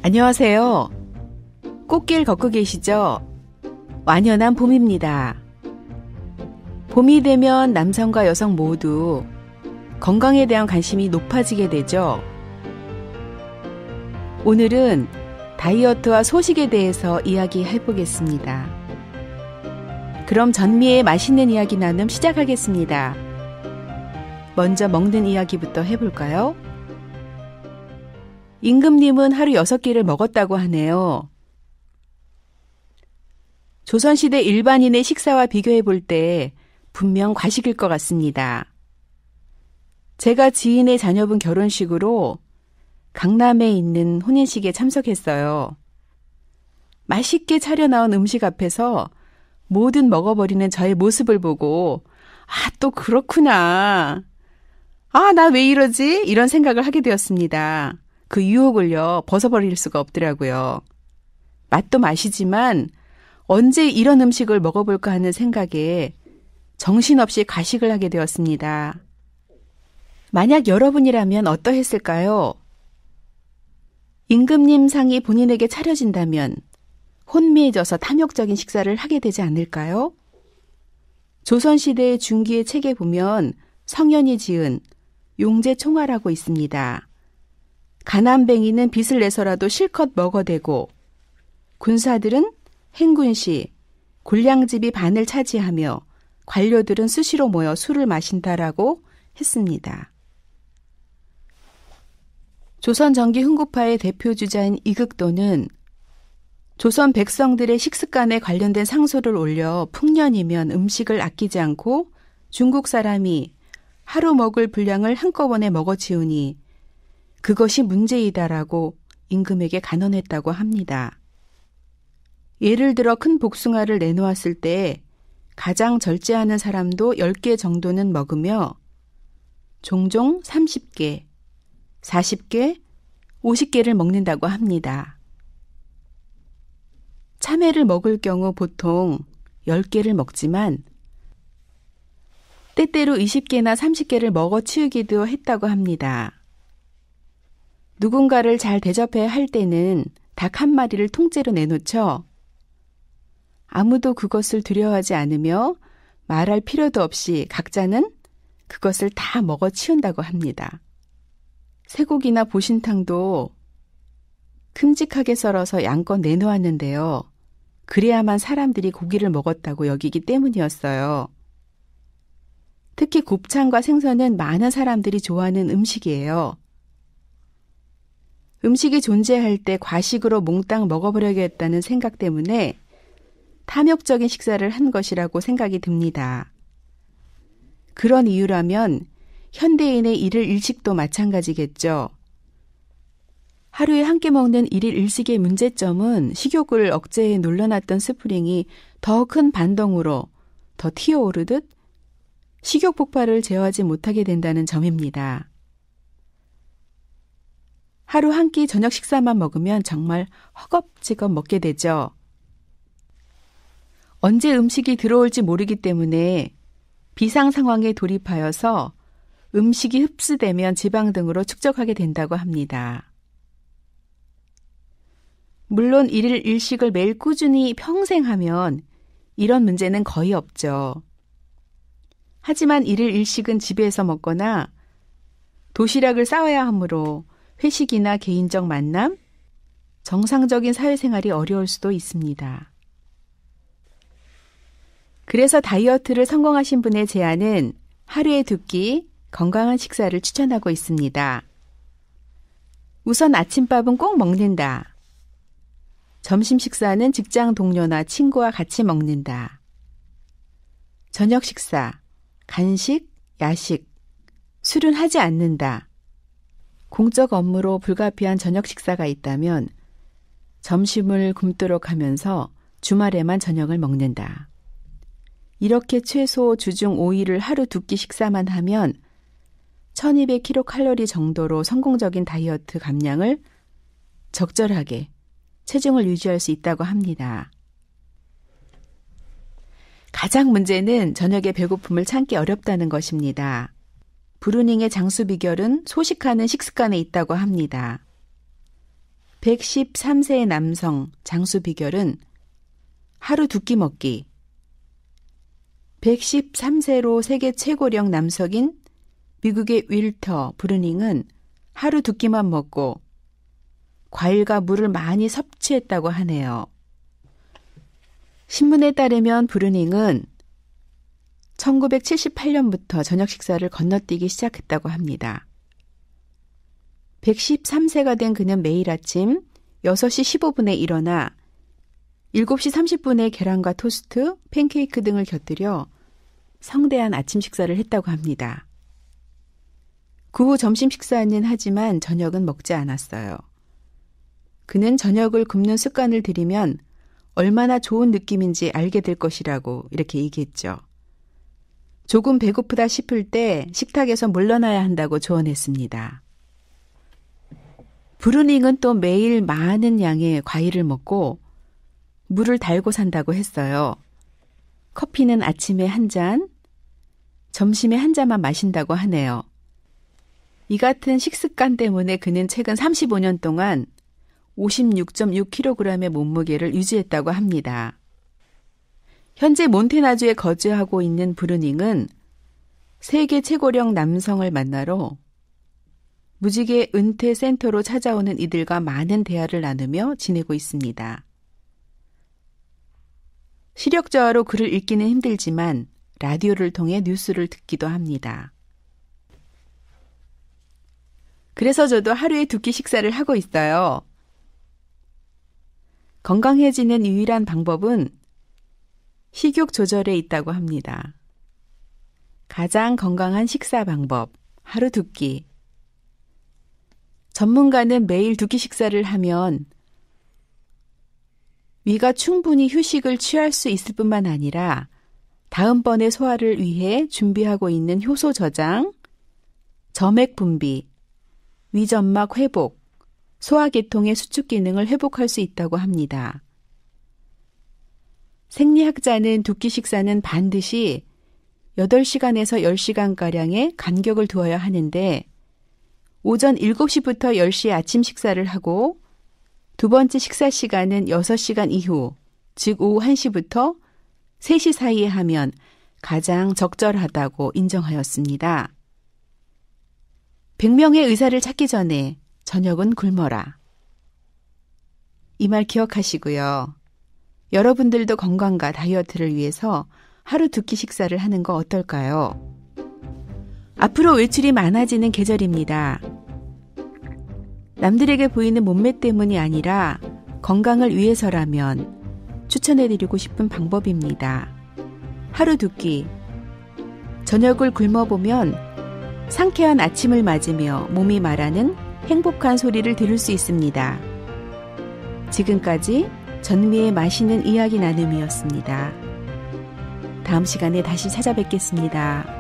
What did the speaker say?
안녕하세요. 꽃길 걷고 계시죠? 완연한 봄입니다. 봄이 되면 남성과 여성 모두 건강에 대한 관심이 높아지게 되죠. 오늘은 다이어트와 소식에 대해서 이야기해 보겠습니다. 그럼 전미의 맛있는 이야기 나눔 시작하겠습니다. 먼저 먹는 이야기부터 해볼까요? 임금님은 하루 6끼를 먹었다고 하네요. 조선시대 일반인의 식사와 비교해 볼 때 분명 과식일 것 같습니다. 제가 지인의 자녀분 결혼식으로 강남에 있는 혼인식에 참석했어요. 맛있게 차려 나온 음식 앞에서 뭐든 먹어버리는 저의 모습을 보고 또 그렇구나. 나 왜 이러지? 이런 생각을 하게 되었습니다. 그 유혹을요, 벗어버릴 수가 없더라고요. 맛도 맛이지만 언제 이런 음식을 먹어볼까 하는 생각에 정신없이 과식을 하게 되었습니다. 만약 여러분이라면 어떠했을까요? 임금님 상이 본인에게 차려진다면 혼미해져서 탐욕적인 식사를 하게 되지 않을까요? 조선시대의 중기의 책에 보면 성현이 지은 용제총화라고 있습니다. 가난뱅이는 빚을 내서라도 실컷 먹어대고 군사들은 행군시, 곤량집이 반을 차지하며 관료들은 수시로 모여 술을 마신다라고 했습니다. 조선 정기 흥구파의 대표 주자인 이극도는 조선 백성들의 식습관에 관련된 상소를 올려 풍년이면 음식을 아끼지 않고 중국 사람이 하루 먹을 분량을 한꺼번에 먹어치우니 그것이 문제이다라고 임금에게 간언했다고 합니다. 예를 들어 큰 복숭아를 내놓았을 때 가장 절제하는 사람도 10개 정도는 먹으며 종종 30개, 40개, 50개를 먹는다고 합니다. 참외를 먹을 경우 보통 10개를 먹지만 때때로 20개나 30개를 먹어치우기도 했다고 합니다. 누군가를 잘 대접해야 할 때는 닭 한 마리를 통째로 내놓죠. 아무도 그것을 두려워하지 않으며 말할 필요도 없이 각자는 그것을 다 먹어치운다고 합니다. 쇠고기나 보신탕도 큼직하게 썰어서 양껏 내놓았는데요. 그래야만 사람들이 고기를 먹었다고 여기기 때문이었어요. 특히 곱창과 생선은 많은 사람들이 좋아하는 음식이에요. 음식이 존재할 때 과식으로 몽땅 먹어버려야겠다는 생각 때문에 탐욕적인 식사를 한 것이라고 생각이 듭니다. 그런 이유라면 현대인의 일일 일식도 마찬가지겠죠. 하루에 한 끼 먹는 일일 일식의 문제점은 식욕을 억제해 눌러놨던 스프링이 더 큰 반동으로 더 튀어오르듯 식욕 폭발을 제어하지 못하게 된다는 점입니다. 하루 한 끼 저녁 식사만 먹으면 정말 허겁지겁 먹게 되죠. 언제 음식이 들어올지 모르기 때문에 비상 상황에 돌입하여서 음식이 흡수되면 지방 등으로 축적하게 된다고 합니다. 물론 일일 일식을 매일 꾸준히 평생 하면 이런 문제는 거의 없죠. 하지만 일일 일식은 집에서 먹거나 도시락을 싸와야 하므로 회식이나 개인적 만남, 정상적인 사회생활이 어려울 수도 있습니다. 그래서 다이어트를 성공하신 분의 제안은 하루에 2끼 건강한 식사를 추천하고 있습니다. 우선 아침밥은 꼭 먹는다. 점심 식사는 직장 동료나 친구와 같이 먹는다. 저녁 식사, 간식, 야식, 술은 하지 않는다. 공적 업무로 불가피한 저녁 식사가 있다면 점심을 굶도록 하면서 주말에만 저녁을 먹는다. 이렇게 최소 주중 5일을 하루 2끼 식사만 하면 1200kcal 정도로 성공적인 다이어트 감량을 적절하게 체중을 유지할 수 있다고 합니다. 가장 문제는 저녁에 배고픔을 참기 어렵다는 것입니다. 브루닝의 장수 비결은 소식하는 식습관에 있다고 합니다. 113세의 남성 장수 비결은 하루 2끼 먹기. 113세로 세계 최고령 남성인 미국의 윌터 브루닝은 하루 2끼만 먹고 과일과 물을 많이 섭취했다고 하네요. 신문에 따르면 브루닝은 1978년부터 저녁 식사를 건너뛰기 시작했다고 합니다. 113세가 된 그는 매일 아침 6시 15분에 일어나 7시 30분에 계란과 토스트, 팬케이크 등을 곁들여 성대한 아침 식사를 했다고 합니다. 그 후 점심 식사는 하지만 저녁은 먹지 않았어요. 그는 저녁을 굶는 습관을 들이면 얼마나 좋은 느낌인지 알게 될 것이라고 이렇게 얘기했죠. 조금 배고프다 싶을 때 식탁에서 물러나야 한다고 조언했습니다. 브루닝은 또 매일 많은 양의 과일을 먹고 물을 달고 산다고 했어요. 커피는 아침에 1잔, 점심에 1잔만 마신다고 하네요. 이 같은 식습관 때문에 그는 최근 35년 동안 56.6kg의 몸무게를 유지했다고 합니다. 현재 몬태나주에 거주하고 있는 브루닝은 세계 최고령 남성을 만나러 무지개 은퇴 센터로 찾아오는 이들과 많은 대화를 나누며 지내고 있습니다. 시력 저하로 글을 읽기는 힘들지만 라디오를 통해 뉴스를 듣기도 합니다. 그래서 저도 하루에 2끼 식사를 하고 있어요. 건강해지는 유일한 방법은 식욕 조절에 있다고 합니다. 가장 건강한 식사 방법, 하루 2끼. 전문가는 매일 2끼 식사를 하면 위가 충분히 휴식을 취할 수 있을 뿐만 아니라 다음번의 소화를 위해 준비하고 있는 효소 저장, 점액 분비, 위점막 회복, 소화계통의 수축 기능을 회복할 수 있다고 합니다. 생리학자는 2끼 식사는 반드시 8시간에서 10시간가량의 간격을 두어야 하는데 오전 7시부터 10시에 아침 식사를 하고 두 번째 식사 시간은 6시간 이후, 즉 오후 1시부터 3시 사이에 하면 가장 적절하다고 인정하였습니다. 100명의 의사를 찾기 전에 저녁은 굶어라. 이 말 기억하시고요. 여러분들도 건강과 다이어트를 위해서 하루 2끼 식사를 하는 거 어떨까요? 앞으로 외출이 많아지는 계절입니다. 남들에게 보이는 몸매 때문이 아니라 건강을 위해서라면 추천해드리고 싶은 방법입니다. 하루 2끼. 저녁을 굶어보면 상쾌한 아침을 맞으며 몸이 말하는 행복한 소리를 들을 수 있습니다. 지금까지 전미의 맛있는 이야기 나눔이었습니다. 다음 시간에 다시 찾아뵙겠습니다.